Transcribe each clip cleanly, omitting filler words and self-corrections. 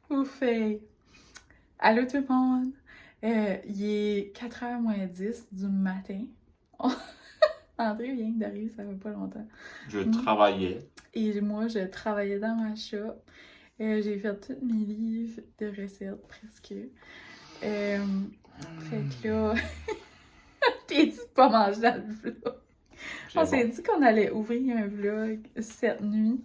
Ouf! Allô tout le monde! Il est 4h moins 10 du matin. André vient d'arriver, ça fait pas longtemps. Je travaillais. Et moi, je travaillais dans ma shop. J'ai fait tous mes livres de recettes, presque. Fait que là, je t'ai dit de pas manger dans le vlog. On s'est dit qu'on allait ouvrir un vlog cette nuit.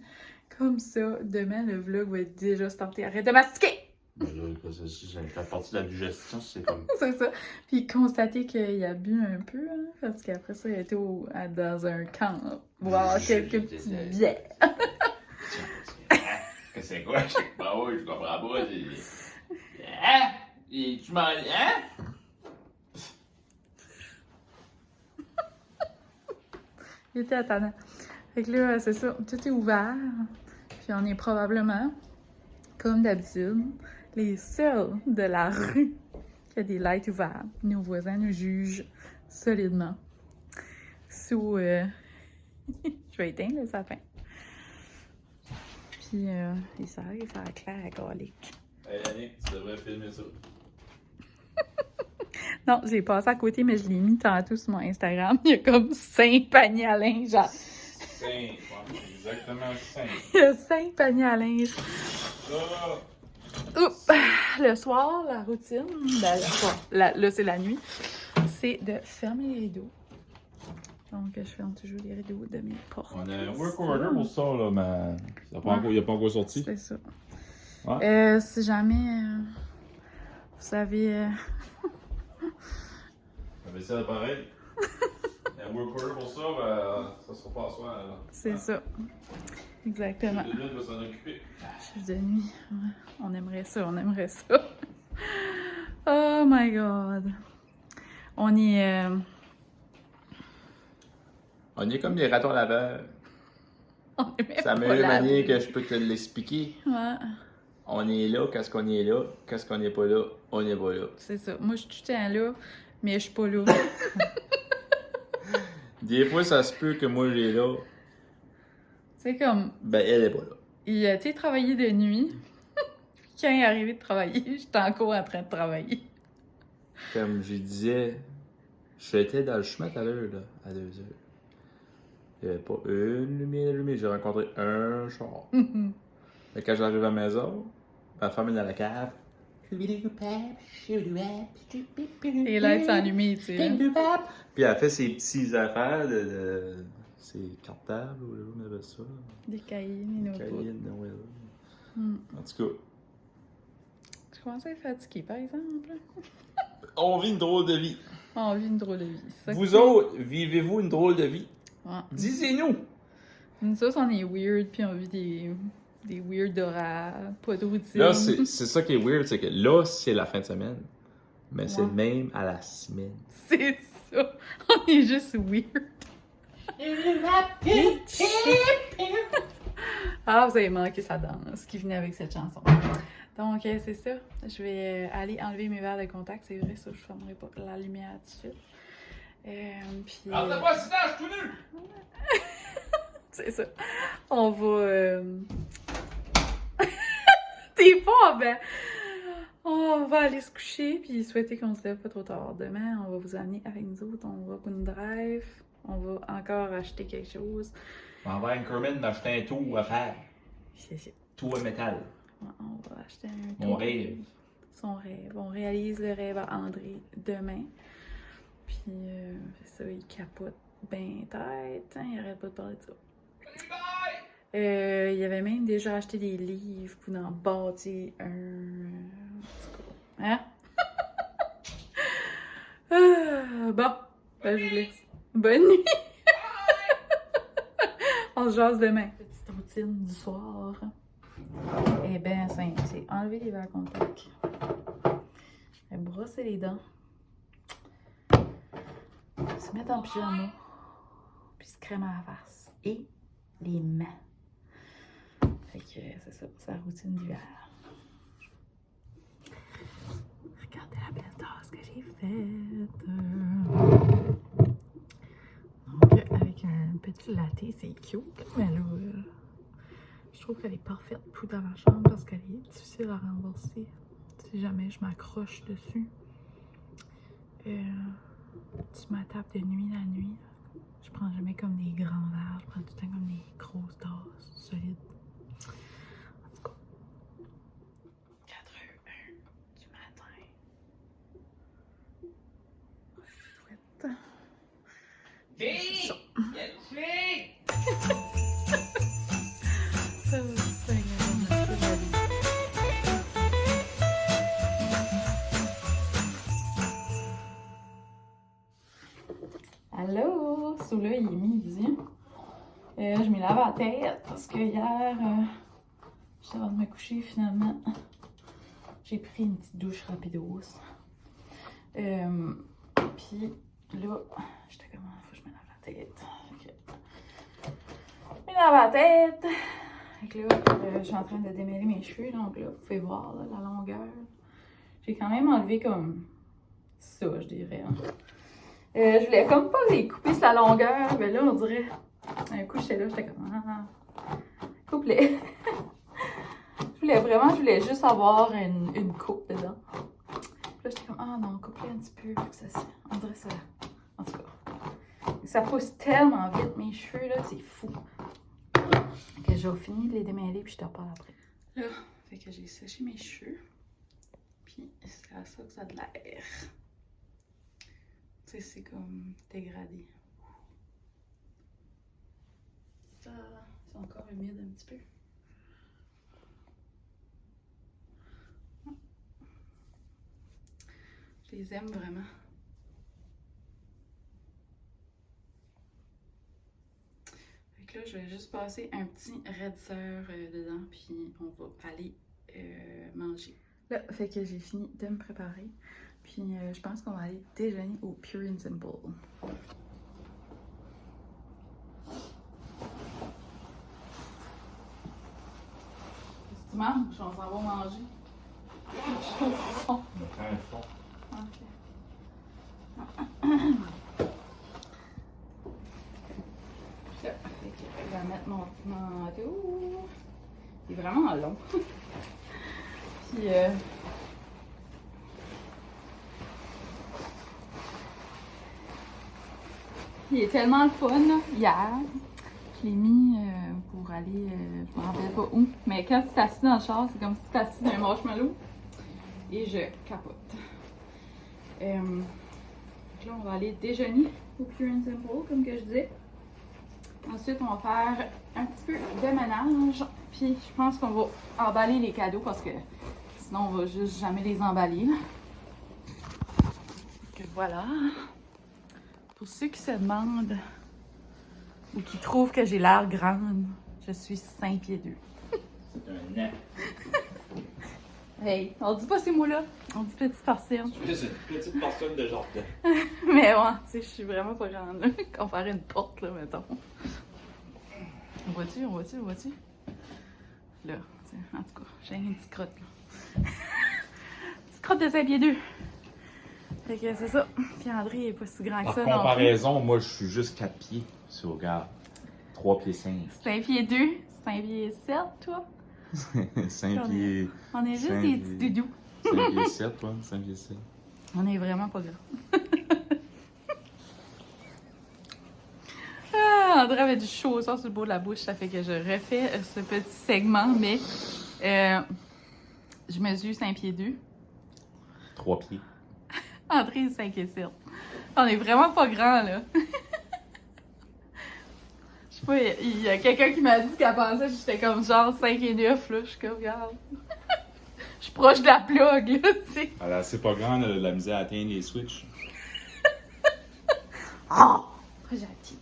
Comme ça, demain, le vlog va être déjà starté. Arrête de mastiquer! Mais là, ça fait partie de la digestion, c'est comme. C'est ça. Puis constater qu'il a bu un peu, hein, parce qu'après ça, il a été dans un camp, boire quelques petits bières. Que c'est quoi? Je sais pas, oui, je comprends pas. Hein? Et tu m'en. Hein? Il était attendant. Fait que là, c'est ça, tout est ouvert. Puis on est probablement, comme d'habitude, les seuls de la rue qui a des lights ouverts. Nos voisins nous jugent solidement. Sous... Je vais éteindre le sapin. Puis il s'arrive à faire clair à Galique. Hey Annick, tu devrais filmer ça. Non, j'ai passé à côté, mais je l'ai mis tantôt sur mon Instagram. Il y a comme 5 paniers à linge. Genre. 5, exactement 5. Il y a 5 paniers à linge. Ça! Oups! Le soir, la routine, ben, le soir, là c'est la nuit, c'est de fermer les rideaux. Donc, je ferme toujours les rideaux de mes portes. On a un work order pour ça, là, mais il n'a pas encore sorti. C'est ça. Ouais. Si jamais, vous savez... Mais c'est pareil. Il y a un work order pour ça, ben, ça sera pas à soi. Là. C'est ça. Exactement. Le va s'en occuper. Chef de nuit, ouais. On aimerait ça, on aimerait ça. Oh my god. On est... On est comme des ratons laveurs. On est même C'est la pas meilleure lavé. manière que je peux te l'expliquer. Ouais, On est là, qu'est-ce qu'on est là, qu'est-ce qu'on n'est pas là, on n'est pas là. c'est ça. Moi, je suis tout le temps là, mais je suis pas là. Des fois, ça se peut que moi, j'ai là, C'est comme... ben elle est pas là. Il a été travaillé de nuit. Quand il est arrivé de travailler, j'étais encore en train de travailler. Comme je disais, j'étais dans le chemin tout à l'heure, là, à 2h. Il n'y avait pas une lumière allumée, j'ai rencontré un char. Et quand j'arrive à la maison, ma femme est dans la cave. Et là, il s'est allumé, tu sais. Puis elle fait ses petites affaires de ses cartables, ou on appelle ça. Des cahiers, des notebooks. Cahiers de Noël. Mm. En tout cas, Je commence à être fatiguée, par exemple. on vit une drôle de vie. On vit une drôle de vie. Ça Vous autres, vivez-vous une drôle de vie? Ouais. Disez-nous! Nous autres, on est weird, puis on vit des weird horaires, pas de routine. Là, c'est ça qui est weird, c'est que là, c'est la fin de semaine. Mais c'est Ouais. même à la semaine. C'est ça. On est juste weird. Ah, vous avez manqué sa danse qui venait avec cette chanson. Donc, c'est ça. Je vais aller enlever mes verres de contact. C'est vrai, ça, je fermerai pas la lumière tout de suite. Puis... pas si je tout nu! C'est ça. On va... T'es pas, ben... On va aller se coucher, puis souhaiter qu'on se lève pas trop tard. Demain, on va vous amener avec nous autres. On va pour une drive. On va encore acheter quelque chose. On va à Anchorman m'acheter un tour à faire. C'est ça. Tour à métal. On va acheter un Mon rêve. Son rêve. On réalise le rêve à André demain. Puis, c'est ça, il capote ben tête. Hein, il arrête pas de parler de ça. Il avait même déjà acheté des livres pour en bâtir un... Hein? Bon, ben je vous laisse. Bonne nuit! On se jase demain. Petite routine du soir. Eh bien simple, c'est enlever les verres à contact. Brosser les dents. Se mettre en pyjama. Puis se crème à la face. Et les mains. Fait que c'est ça, c'est la routine d'hiver. Regardez la belle tasse que j'ai faite. Donc, avec un petit latte, c'est cute. Mais là, je Je trouve qu'elle est parfaite pour dans la chambre parce qu'elle est difficile à renverser si jamais je m'accroche dessus. Tu ma table de nuit la nuit. Je prends jamais comme des grands verres, je prends tout le temps comme des grosses tasses solides. En tout cas, 4h01 du matin. Chouette. Fille! Ça. Fille! Ça c'est agréable. Allô? So là, il est midi. Je me lave la tête parce que hier, juste avant de me coucher, finalement, j'ai pris une petite douche rapidos. Puis là, j'étais comme, faut que je me lave la tête. Okay. Je me lave la tête. Donc là, je suis en train de démêler mes cheveux. Donc là, vous pouvez voir là, la longueur. J'ai quand même enlevé comme ça, je dirais. Hein. Je voulais comme pas les couper sur la longueur, mais là, on dirait. Un coup, j'étais comme. Coupe-les. Je voulais juste avoir une coupe dedans. Puis là, j'étais comme, ah non, coupe-les un petit peu. On dirait ça. En tout cas. Ça pousse tellement vite, mes cheveux, là, c'est fou. Que j'ai fini de les démêler, puis je te reparle après. Là, fait que j'ai séché mes cheveux. Puis c'est à ça que ça a de l'air. Tu sais, c'est comme dégradé. Ça, c'est encore humide un petit peu. Je les aime vraiment. Fait que là, je vais juste passer un petit redisseur dedans, puis on va aller manger. Là, fait que j'ai fini de me préparer. Puis je pense qu'on va aller déjeuner au Pure and Simple. Qu'est-ce que tu manges? On s'en va manger. Ok. Je vais mettre mon petit manteau. Il est vraiment long. Puis il est tellement le fun, là. Hier, je l'ai mis pour aller, je me rappelle pas où, mais quand tu t'assis dans le char, c'est comme si tu t'assis dans un marshmallow. Et je capote. Donc là, on va aller déjeuner au Pure and Simple, comme que je disais. Ensuite, on va faire un petit peu de ménage. Puis, je pense qu'on va emballer les cadeaux parce que sinon, on va juste jamais les emballer. Donc voilà. Pour ceux qui se demandent ou qui trouvent que j'ai l'air grande, je suis 5 pieds 2. C'est un nain. Hey, on dit pas ces mots-là. On dit petite personne. C'est une petite personne de genre. Mais ouais, tu sais, je suis vraiment pas grande, là. Comparé à une porte, là, mettons. On voit-tu? Là, tu sais, en tout cas, j'ai une petite crotte, là. Petite crotte de 5 pieds 2. Fait que c'est ça. Puis André, il est pas si grand que ça, En comparaison, moi, je suis juste 4 pieds. C'est au gars. 3 pieds 5. 5 pieds 2, 5 pieds 7, toi? 5 pieds. On est juste des petits doudous. 5 pieds 7, toi. 5 pieds 7. On est vraiment pas grands. Ah, André avait du chaud sur le bout de la bouche, ça fait que je refais ce petit segment, mais je mesure 5 pieds 2. 3 pieds. André est 5 et 7. On est vraiment pas grands, là. Je sais pas, il y a quelqu'un qui m'a dit qu'elle pensait que j'étais comme genre 5 et 9, là. Je suis comme, regarde. Je suis proche de la plug, là, tu sais. Alors, c'est pas grand, la misère à atteindre les switches. Ah! Très gentil.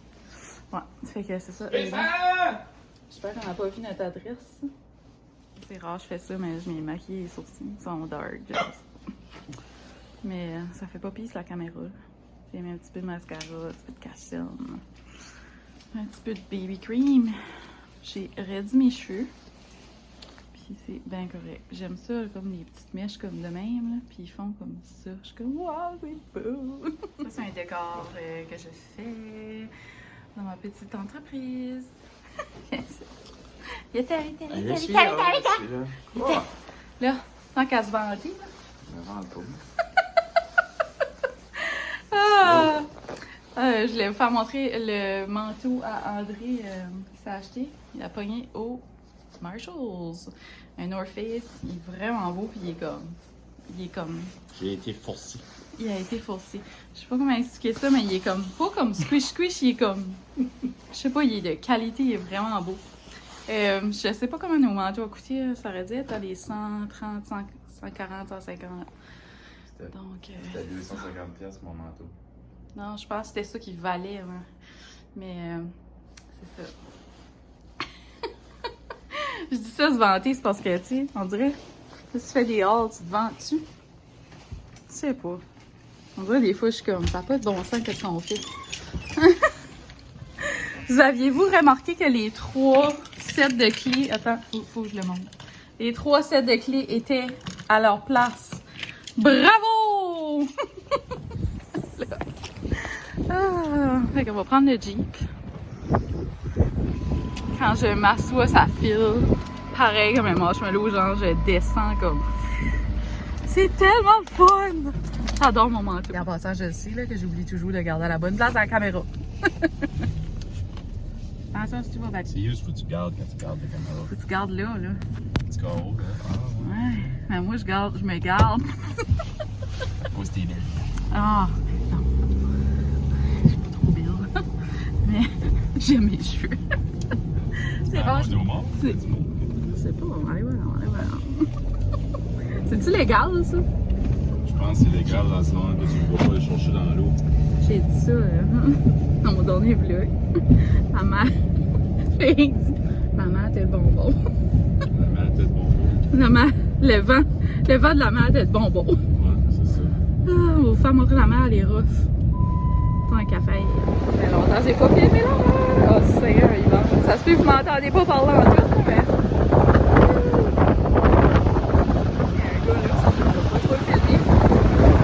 Ouais, ça fait que c'est ça. J'espère qu'on n'a pas vu notre adresse. C'est rare, je fais ça, mais je m'ai maquillé les sourcils. Ils sont dark. Mais ça fait pas pire sur la caméra. J'ai mis un petit peu de mascara, un petit peu de cachette, un petit peu de baby cream. J'ai réduit mes cheveux. Puis c'est bien correct. J'aime ça, comme des petites mèches comme de même, là. Puis ils font comme ça. Je suis comme, wow, c'est beau! Ça, c'est un décor que je fais dans ma petite entreprise. Il était. Là, tant qu'à se vanter. Ah! Je voulais vous faire montrer le manteau à André qui s'est acheté. Il a pogné au Marshalls. Un North Face. Il est vraiment beau, puis il est comme... J'ai été forcé. Il a été forcé. Je sais pas comment expliquer ça, mais il est comme... Pas comme squish, il est comme... Je sais pas, il est de qualité, il est vraiment beau. Je sais pas comment nos manteaux ont coûté, ça aurait dû être à les 130, 140, 150. Donc... C'était 250 pièces mon manteau. Non, je pense que c'était ça qui valait. Hein. Mais c'est ça. Je dis ça se vanter, c'est parce que, tu sais, on dirait, si tu fais des hauls, tu te vantes-tu? Je sais pas. On dirait des fois, je suis comme, ça n'a pas de bon sens, qu'est-ce qu'on fait? Vous aviez-vous remarqué que les 3 sets de clés... Attends, faut que je le montre. Les 3 sets de clés étaient à leur place. Bravo! Ah, fait qu'on va prendre le Jeep. Quand je m'assois, ça file. Pareil comme un marshmallow, genre je descends comme... C'est tellement fun! J'adore mon manteau. Et en passant, je sais là, que j'oublie toujours de garder à la bonne place à la caméra. Attention si tu vas battre. C'est juste faut que tu gardes quand tu gardes la caméra. Faut que tu gardes là. Petit carreau, là. Ah, Ouais, mais moi je me garde. Pose tes billes. Ah, non. Je suis pas trop belle. Mais j'aime mes cheveux. C'est bon. Je sais pas, on va aller voir. C'est-tu légal, ça? Je pense que c'est légal dans ce moment que tu ne vas pas le chercher dans l'eau. J'ai dit ça dans mon dernier vlog. Maman, j'ai dit, maman, t'es le bonbon. Maman, t'es le bonbon. Maman, le vent de la mer, t'es le bonbon. Ouais, c'est ça. Ah, on va vous faire montrer la mer, elle est rough. Tant qu'à faire. Ça fait longtemps que j'ai pas filmé là. Oh, Seigneur, il va. Ça se peut que vous m'entendez pas parler en tout, mais. Il y a un gars là, ça ne va pas trop le filmer.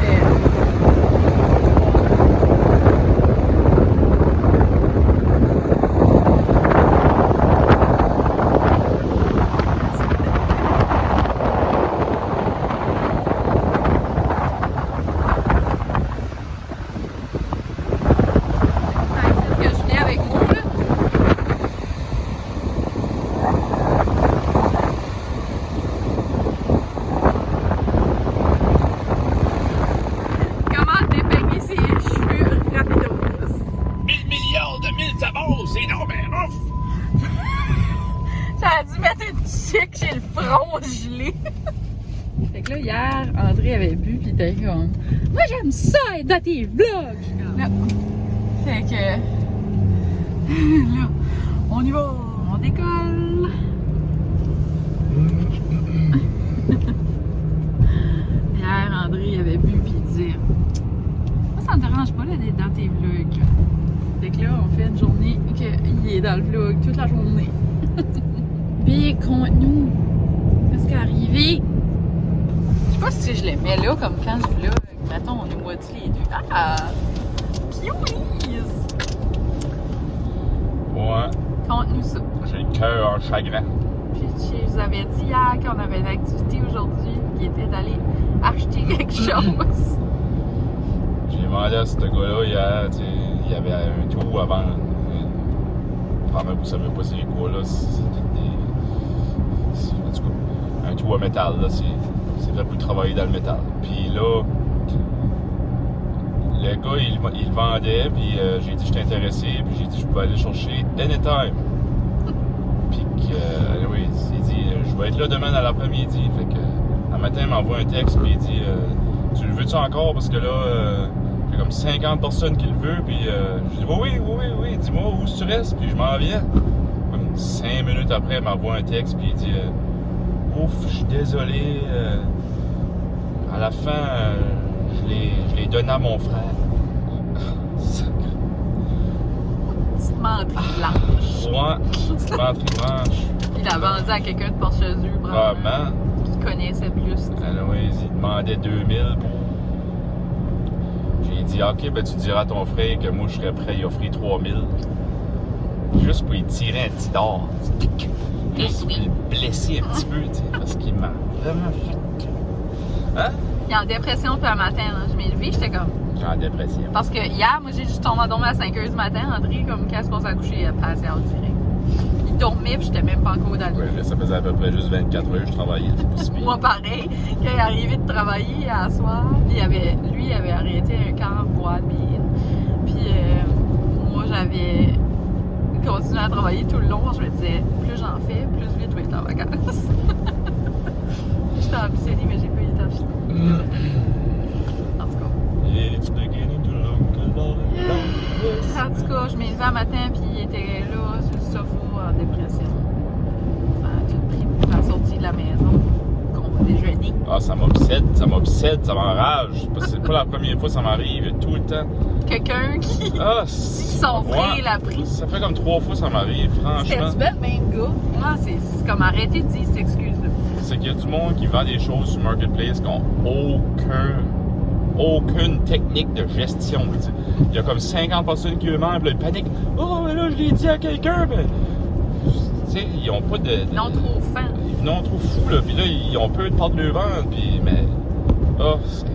Mais. J'aurais dû mettre une tuque, j'ai le front gelé. Fait que là, hier, André avait bu, pis il était comme, moi j'aime ça être dans tes vlogs. Là. Fait que. Là, on y va, on décolle. Hier, André avait bu, pis il disait, moi ça me dérange pas là, d'être dans tes vlogs. Fait que là, on fait une journée qu'il est dans le vlog toute la journée. Big contenu. Qu'est-ce qui est arrivé? Je sais pas si je le mets là comme quand je vlog. Mettons, on est moitié les deux. Ah! Cuties! Ouais. Contenu ça. J'ai le cœur en chagrin. Puis je vous avais dit hier qu'on avait une activité aujourd'hui qui était d'aller acheter quelque chose. J'ai demandé à ce gars-là hier, tu sais, il y avait un trou à vendre. Probablement vous savez pas c'est quoi là. En tout cas, un trou à métal là, c'est fait pour travailler dans le métal. Puis là, le gars il vendait, puis j'ai dit je suis intéressé, puis j'ai dit je peux aller chercher anytime. Puis oui, il dit je vais être là demain dans l'après-midi. Fait que un matin il m'envoie un texte, puis il dit tu le veux-tu encore parce que là j'ai comme 50 personnes qui le veulent, puis je dis oui, dis-moi où tu restes, puis je m'en viens. Comme 5 minutes après, il m'envoie un texte, puis il dit ouf, je suis désolé, à la fin, je l'ai donné à mon frère. Petite menterie blanche. Ouais, petite menterie blanche. Il l'a vendu à quelqu'un de Porchezeux, Probablement. Qui connaissait plus. Alors, il demandait 2000 pour. J'ai dit, ok, ben tu diras à ton frère que moi je serais prêt à y offrir 3000. Juste pour y tirer un petit dard. Juste pour le blesser un petit peu, tu sais, parce qu'il m'a vraiment fait. Hein? Il est en dépression, puis un matin, là, je m'ai levée, j'étais comme. J'ai en dépression. Parce que hier, moi, j'ai juste tombé à dormir à 5h du matin. André, comme, quand on s'est couché, il a passé out direct. Il dormait, puis j'étais même pas encore dans le lit. Ouais, ça faisait à peu près juste 24 heures que je travaillais. Moi, pareil, quand il est arrivé de travailler à soir, lui, il avait arrêté un camp pour boire de bière. Puis moi, j'avais continué à travailler tout le long. Je me disais, plus j'en fais, plus vite je vais être en vacances. J'étais ambitionnée, mais j'ai pas eu le temps. En tout cas. En tout cas, je m'ai levée un matin, puis il était là, sur le sofa, en dépression. Ça a tout pris pour faire sortir de la maison, qu'on va déjeuner. Ah, ça m'enrage. C'est pas la première fois que ça m'arrive, tout le temps. Quelqu'un qui son frère l'a pris. Ça fait comme 3 fois que ça m'arrive, franchement. C'était-tu bien le même gars? Non, c'est comme arrêter de dire cette excuse-là. C'est qu'il y a du monde qui vend des choses sur Marketplace qui n'ont aucune technique de gestion. T'sais. Il y a comme 50 personnes qui eux-mêmes, ils paniquent. Oh, mais là, je l'ai dit à quelqu'un, mais. Tu sais, ils ont pas de. Non, trop fin. Non, trop fou, là. Puis là, ils ont peur de perdre le ventre, puis. Mais. Oh, c'est.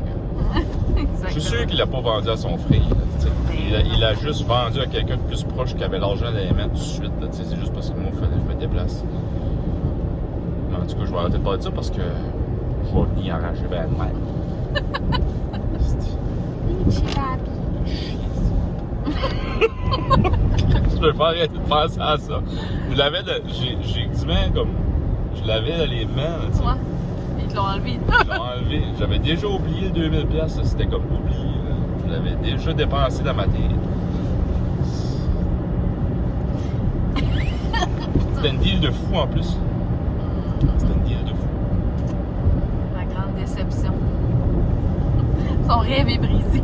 Je suis sûr qu'il l'a pas vendu à son frère. Il a juste vendu à quelqu'un de plus proche qui avait l'argent dans les mains tout de suite. C'est juste parce que moi, je me déplace. Mais en tout cas, je vais arrêter de parler de ça parce que je vais venir arracher ben de même. Je peux pas arrêter de penser à ça. J'ai quasiment comme. Je l'avais dans les mains. Tu sais. Ouais. Ils te l'ont enlevé. Ils l'ont enlevé. J'avais déjà oublié le 2000$, ça c'était comme oublié. Là. Je l'avais déjà dépensé dans ma tête. C'était une deal de fou en plus. C'était une deal de fou. La grande déception. Son rêve est brisé.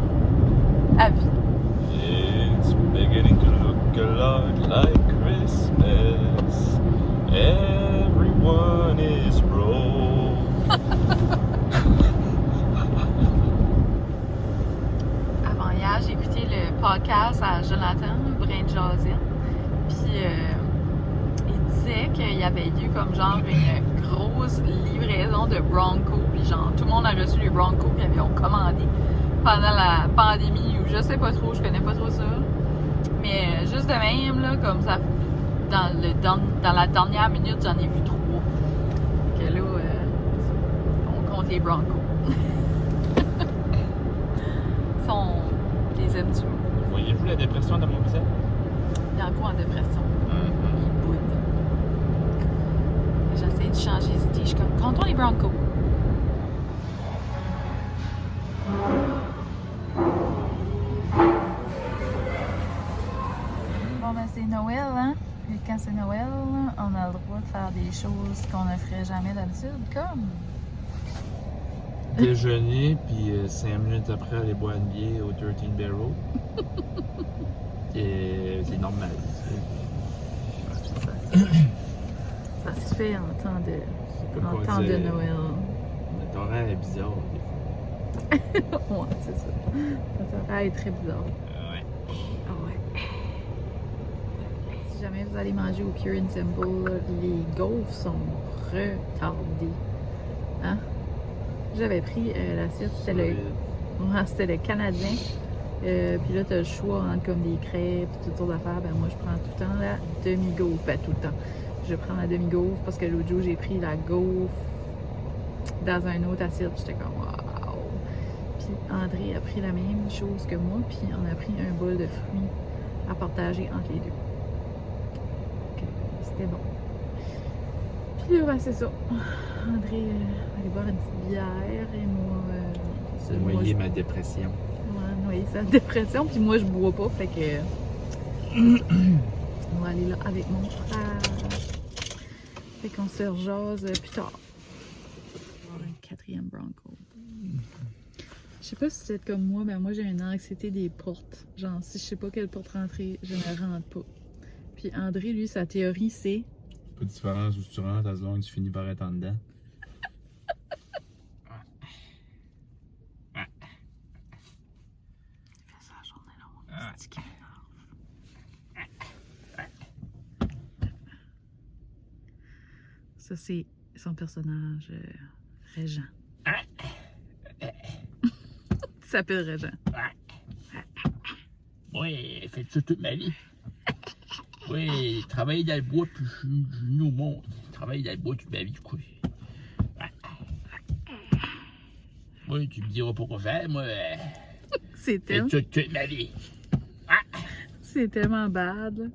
À vie. It's beginning to look a lot like Christmas. Everyone is broke. Avant hier, j'ai écouté le podcast à Jonathan, Brain Jazette. Puis il disait qu'il y avait eu comme genre une grosse livraison de Bronco. Puis genre, tout le monde a reçu les Bronco qu'ils avaient commandé pendant la pandémie ou je sais pas trop, je connais pas trop ça. Mais juste de même, là, comme ça, dans la dernière minute, j'en ai vu 3. Que là, on compte les Broncos. Les aimes-tu? Voyez-vous la dépression dans mon visage? Il y a quoi en dépression? Il boude. J'essaie de changer d'idée. Je suis comme, comptons les Broncos. Bon, ben c'est Noël, hein? Et quand c'est Noël, on a le droit de faire des choses qu'on ne ferait jamais d'habitude, comme... Déjeuner, puis 5 minutes après, aller boire une bière au 13 Barrel. Et c'est normal. Ça se fait en temps de Noël. Notre horaire est bizarre, des fois. Ouais, c'est ça. Notre horaire est très bizarre. Ouais. Ah ouais. Si jamais vous allez manger au Pure and Simple, les gaufres sont retardés. Hein? J'avais pris l'assiette, c'était le Canadien. Puis là, tu as le choix entre comme des crêpes, toutes sortes d'affaires. Ben moi, je prends tout le temps la demi-gaufre. Ben tout le temps. Je prends la demi-gaufre parce que l'autre jour, j'ai pris la gaufre dans un autre assiette. J'étais comme waouh! Puis André a pris la même chose que moi. Puis on a pris un bol de fruits à partager entre les deux. C'était bon. Puis là, ben, c'est ça. André allait boire une petite bière et moi. Noyer ma dépression. Ouais, noyer sa dépression. Puis moi, je bois pas. Fait que. On va aller là avec mon frère. Fait qu'on se rejase plus tard. Un 4e Bronco. Je sais pas si c'est comme moi, mais moi j'ai une anxiété des portes. Genre, si je sais pas quelle porte rentrer, je ne rentre pas. Puis André, lui, sa théorie, c'est. Pas de différence où tu rentres, à ce long tu finis par être en dedans. Il fait sa journée longue. C'est qui m'énerve. Ça, c'est son personnage, Régent. Il s'appelle Régent. Oui, j'ai fait ça toute ma vie. Oui, travailler dans le bois, puis je suis venu au monde. Travailler dans le bois toute ma vie, quoi. Oui, tu me diras pas quoi faire, moi. C'est J'ai tellement, fait ça toute ma vie. c'est tellement bad, là.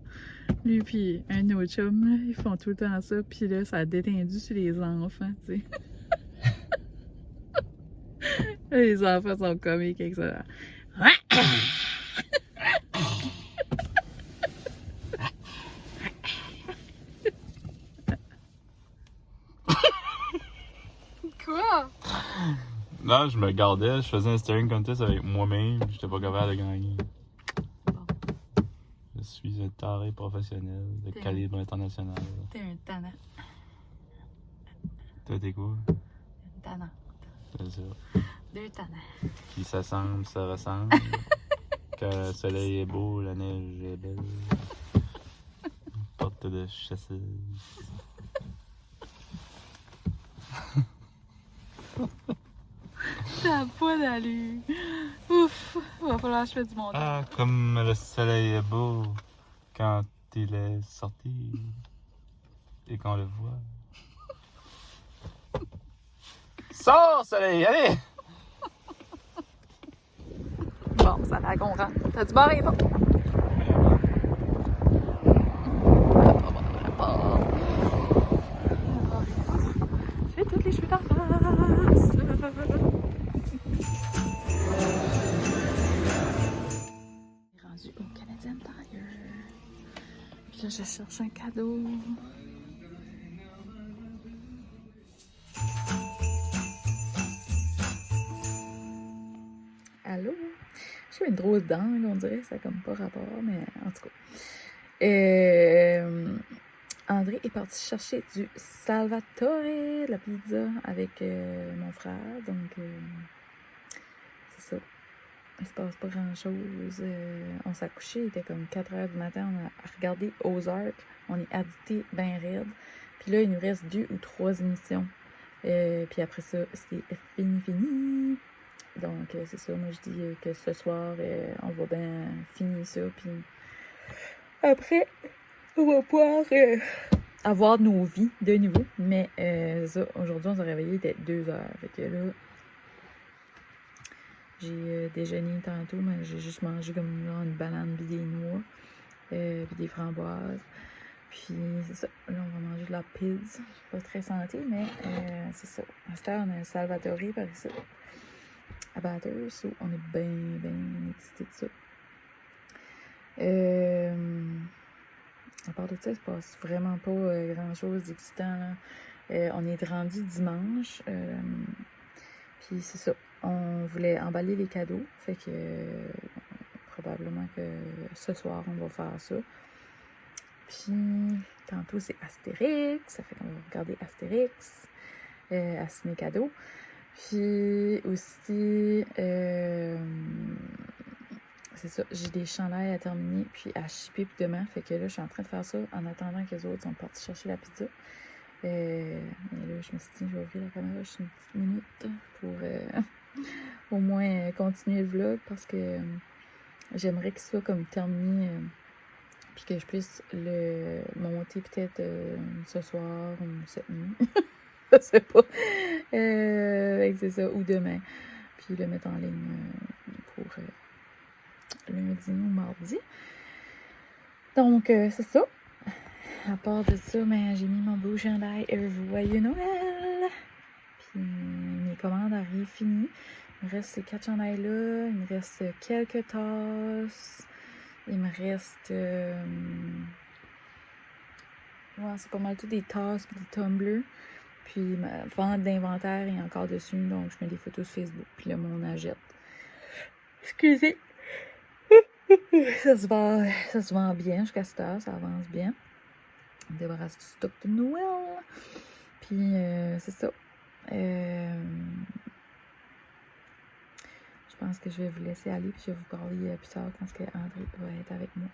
Lui puis un autre chum, là, ils font tout le temps ça, puis là, ça a détendu sur les enfants, tu sais. Les enfants sont comiques avec ça. Quoi? Non, je me gardais, je faisais un staring contest avec moi-même, j'étais pas capable de gagner. Je suis un taré professionnel de calibre international. T'es un tannant. Toi, t'es quoi? Un tannant. C'est ça. 2 tannants. Qui s'assemble, se ressemble. Que le soleil est beau, la neige est belle. Porte de chasseuse. T'as pas d'allure. Ouf, va falloir que je fasse du montage. Ah, comme le soleil est beau quand il est sorti et qu'on le voit. Sors, soleil, allez! Bon, ça la comprend. T'as du barré, pas? J'ai tous les cheveux d'en face. Rendu au Canadian Tire. Puis là, je cherche un cadeau. Allô? J'ai une grosse dent, on dirait, ça a comme pas rapport, mais en tout cas. André est parti chercher du Salvatore, la pizza, avec mon frère, donc c'est ça. Il se passe pas grand-chose. On s'est couché, il était comme 4h du matin, on a regardé Ozark, on est addicté ben raide. Puis là, il nous reste 2 ou 3 émissions. Puis après ça, c'est fini. Donc, c'est ça, moi je dis que ce soir, on va bien finir ça, puis après, on va pouvoir avoir nos vies de nouveau. Mais ça, aujourd'hui, on s'est réveillé, il était 2h. Fait que là, j'ai déjeuné tantôt, mais j'ai juste mangé comme genre, une banane puis des noix, puis des framboises. Puis c'est ça, là on va manger de la pizza. Pas très santé, mais c'est ça. À cette heure, on a un Salvatore par ici. À Bathurst, on est bien excités de ça. À part de ça, il se passe vraiment pas grand-chose d'excitant, là. On est rendu dimanche, puis c'est ça. On voulait emballer les cadeaux, fait que probablement que ce soir, on va faire ça. Puis tantôt, c'est Astérix, ça fait qu'on va regarder Astérix à Ciné Cadeau. Puis aussi, c'est ça, j'ai des chandails à terminer, puis à shipper puis demain. Fait que là, je suis en train de faire ça en attendant que les autres sont partis chercher la pizza. Et là, je me suis dit, je vais ouvrir la caméra juste une petite minute pour au moins continuer le vlog parce que j'aimerais qu'il soit comme terminé puis que je puisse le monter peut-être ce soir ou cette nuit. Je sais pas. C'est ça, ou demain. Puis le mettre en ligne pour lundi ou mardi. Donc, c'est ça. À part de ça, ben, j'ai mis mon beau chandail Joyeux Noël. Puis mes commandes arrivent finies. Il me reste ces 4 chandails-là. Il me reste quelques tasses. Il me reste... ouais, c'est pas mal tout des tasses et des tumblers. Puis ma vente d'inventaire est encore dessus. Donc, je mets des photos sur Facebook. Puis là, mon agette. Excusez. Ça se vend bien jusqu'à cette heure. Ça avance bien. On débarrasse du stock de Noël. Puis, c'est ça. Je pense que je vais vous laisser aller. Puis, je vais vous parler plus tard quand André va être avec moi.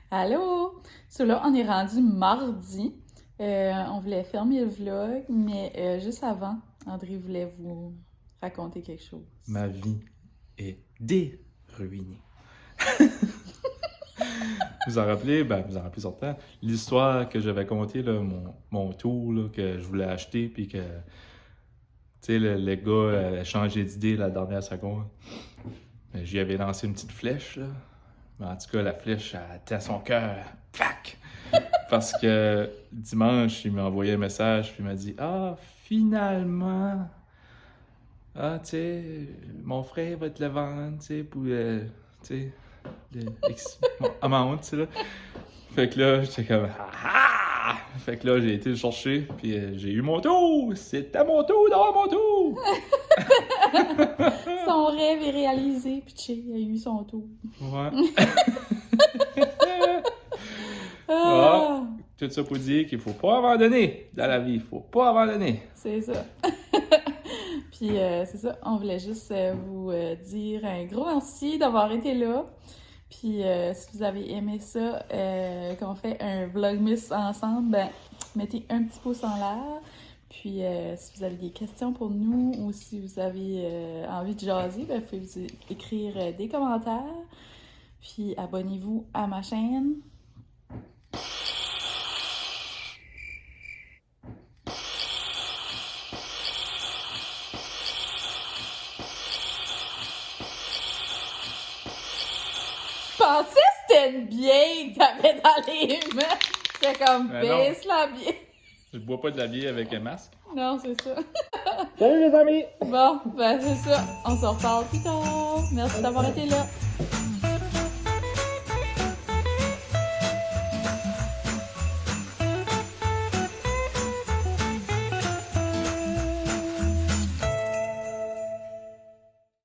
Allô! So là, on est rendu mardi. On voulait fermer le vlog, mais juste avant, André voulait vous raconter quelque chose. Ma vie est déruinée. Vous en rappelez, vous en rappelez certainement, l'histoire que j'avais contée, là, mon tour là, que je voulais acheter, puis que, tu sais, le gars a changé d'idée la dernière seconde. J'y avais lancé une petite flèche, là. Mais en tout cas, la flèche, elle était à son cœur. Fac! Parce que dimanche, il m'a envoyé un message, puis il m'a dit « Ah, finalement! Ah, tu sais, mon frère va te le vendre, tu sais, pour, tu sais, amount, tu sais, là. » Fait que là, j'étais comme « Ah! » Fait que là, j'ai été le chercher, puis j'ai eu mon tour! C'était mon tour d'avoir mon tour! Son rêve est réalisé, puis Tché, il a eu son tour. Ouais. Ah, Tout ça pour dire qu'il faut pas abandonner dans la vie. Il faut pas abandonner. c'est ça. Puis c'est ça, on voulait juste vous dire un gros merci d'avoir été là. Puis si vous avez aimé ça, qu'on fait un vlogmas ensemble, ben mettez un petit pouce en l'air. Puis si vous avez des questions pour nous ou si vous avez envie de jaser, ben, vous pouvez vous écrire des commentaires. Puis abonnez-vous à ma chaîne. Je pensais que c'était une bière que t'avais dans les mains. C'était comme baisse la bière. Je bois pas de la bière avec un masque. Non, c'est ça. Salut les amis! Bon, ben c'est ça. On se reparle plus tard. Merci d'avoir été là.